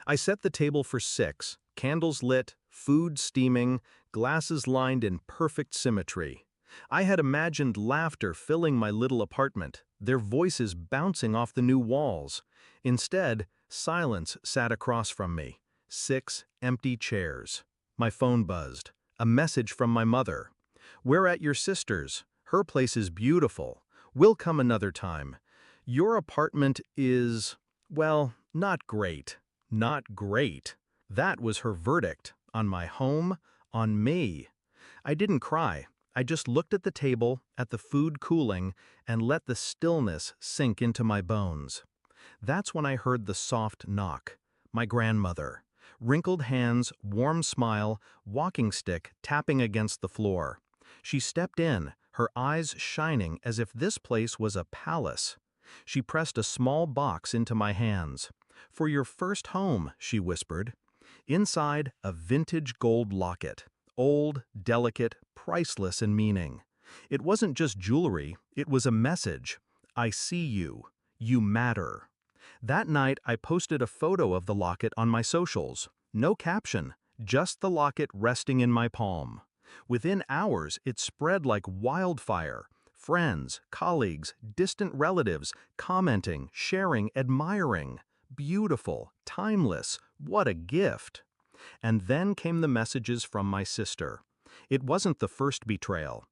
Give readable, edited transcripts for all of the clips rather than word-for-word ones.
I set the table for 6, candles lit, food steaming, glasses lined in perfect symmetry. I had imagined laughter filling my little apartment, their voices bouncing off the new walls. Instead, silence sat across from me. 6 empty chairs. My phone buzzed. A message from my mother. "We're at your sister's. Her place is beautiful. We'll come another time. Your apartment is, well, not great. Not great." That was her verdict. On my home, on me. I didn't cry. I just looked at the table, at the food cooling, and let the stillness sink into my bones. That's when I heard the soft knock. My grandmother. Wrinkled hands, warm smile, walking stick tapping against the floor. She stepped in, her eyes shining as if this place was a palace. She pressed a small box into my hands. "For your first home," she whispered. Inside, a vintage gold locket. Old, delicate, priceless in meaning. It wasn't just jewelry, it was a message. "I see you. You matter." That night, I posted a photo of the locket on my socials. No caption, just the locket resting in my palm. Within hours, it spread like wildfire. Friends, colleagues, distant relatives, commenting, sharing, admiring. Beautiful, timeless, what a gift. And then came the messages from my sister. It wasn't the first betrayal.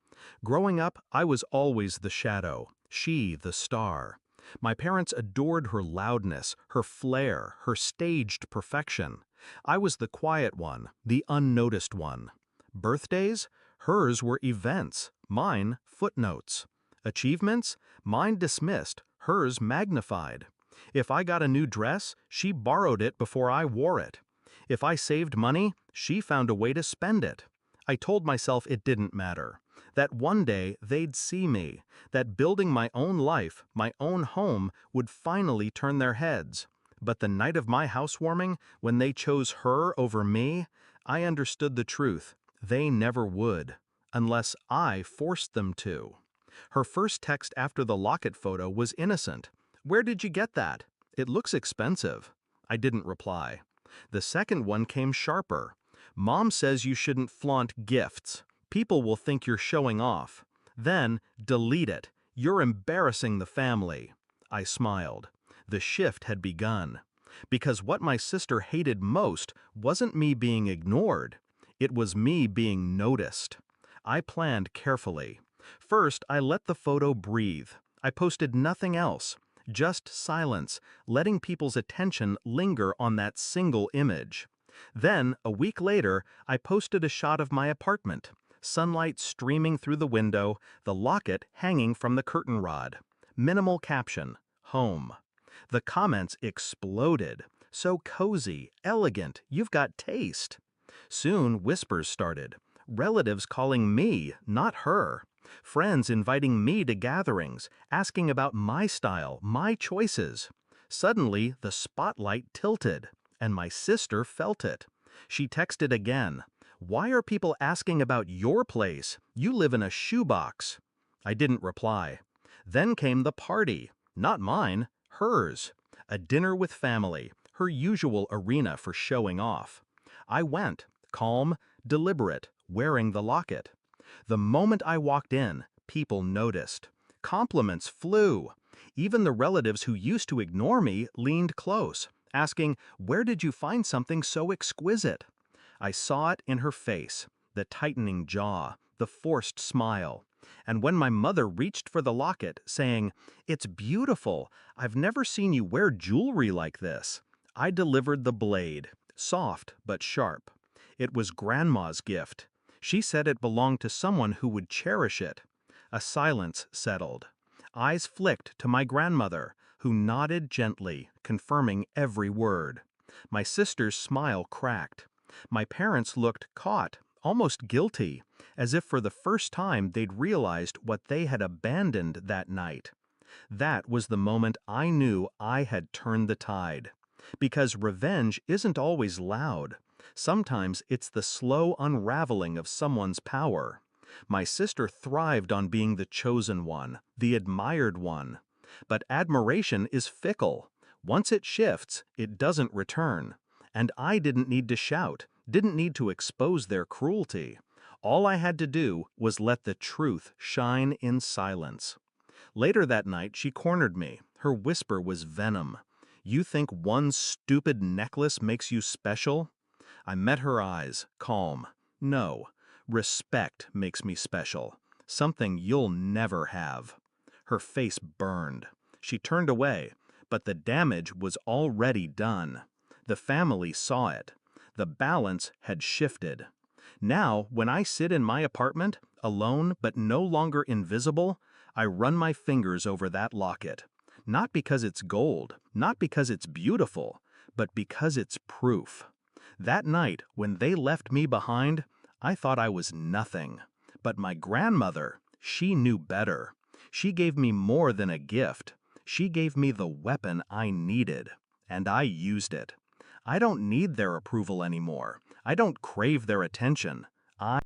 Growing up, I was always the shadow, she the star. My parents adored her loudness, her flair, her staged perfection. I was the quiet one, the unnoticed one. Birthdays? Hers were events, mine footnotes. Achievements? Mine dismissed, hers magnified. If I got a new dress, she borrowed it before I wore it. If I saved money, she found a way to spend it. I told myself it didn't matter, that one day they'd see me, that building my own life, my own home, would finally turn their heads. But the night of my housewarming, when they chose her over me, I understood the truth. They never would, unless I forced them to. Her first text after the locket photo was innocent. "Where did you get that? It looks expensive." I didn't reply. The second one came sharper. "Mom says you shouldn't flaunt gifts. People will think you're showing off." Then, "Delete it. You're embarrassing the family." I smiled. The shift had begun. Because what my sister hated most wasn't me being ignored. It was me being noticed. I planned carefully. First, I let the photo breathe. I posted nothing else. Just silence, letting people's attention linger on that single image. Then, a week later, I posted a shot of my apartment. Sunlight streaming through the window, the locket hanging from the curtain rod. Minimal caption, "Home." The comments exploded. "So cozy, elegant, you've got taste." Soon, whispers started. Relatives calling me, not her. Friends inviting me to gatherings, asking about my style, my choices. Suddenly, the spotlight tilted, and my sister felt it. She texted again. "Why are people asking about your place? You live in a shoebox." I didn't reply. Then came the party. Not mine, hers. A dinner with family, her usual arena for showing off. I went, calm, deliberate, wearing the locket. The moment I walked in, people noticed. Compliments flew. Even the relatives who used to ignore me leaned close, asking, "Where did you find something so exquisite?" I saw it in her face, the tightening jaw, the forced smile. And when my mother reached for the locket, saying, "It's beautiful. I've never seen you wear jewelry like this," I delivered the blade, soft but sharp. It was Grandma's gift. She said it belonged to someone who would cherish it. A silence settled. Eyes flicked to my grandmother, who nodded gently, confirming every word. My sister's smile cracked. My parents looked caught, almost guilty, as if for the first time they'd realized what they had abandoned that night. That was the moment I knew I had turned the tide. Because revenge isn't always loud. Sometimes it's the slow unraveling of someone's power. My sister thrived on being the chosen one, the admired one. But admiration is fickle. Once it shifts, it doesn't return. And I didn't need to shout, didn't need to expose their cruelty. All I had to do was let the truth shine in silence. Later that night, she cornered me. Her whisper was venom. "You think one stupid necklace makes you special?" I met her eyes, calm. "No, respect makes me special. Something you'll never have." Her face burned. She turned away, but the damage was already done. The family saw it. The balance had shifted. Now, when I sit in my apartment, alone but no longer invisible, I run my fingers over that locket. Not because it's gold, not because it's beautiful, but because it's proof. That night, when they left me behind, I thought I was nothing. But my grandmother, she knew better. She gave me more than a gift. She gave me the weapon I needed, and I used it. I don't need their approval anymore. I don't crave their attention. I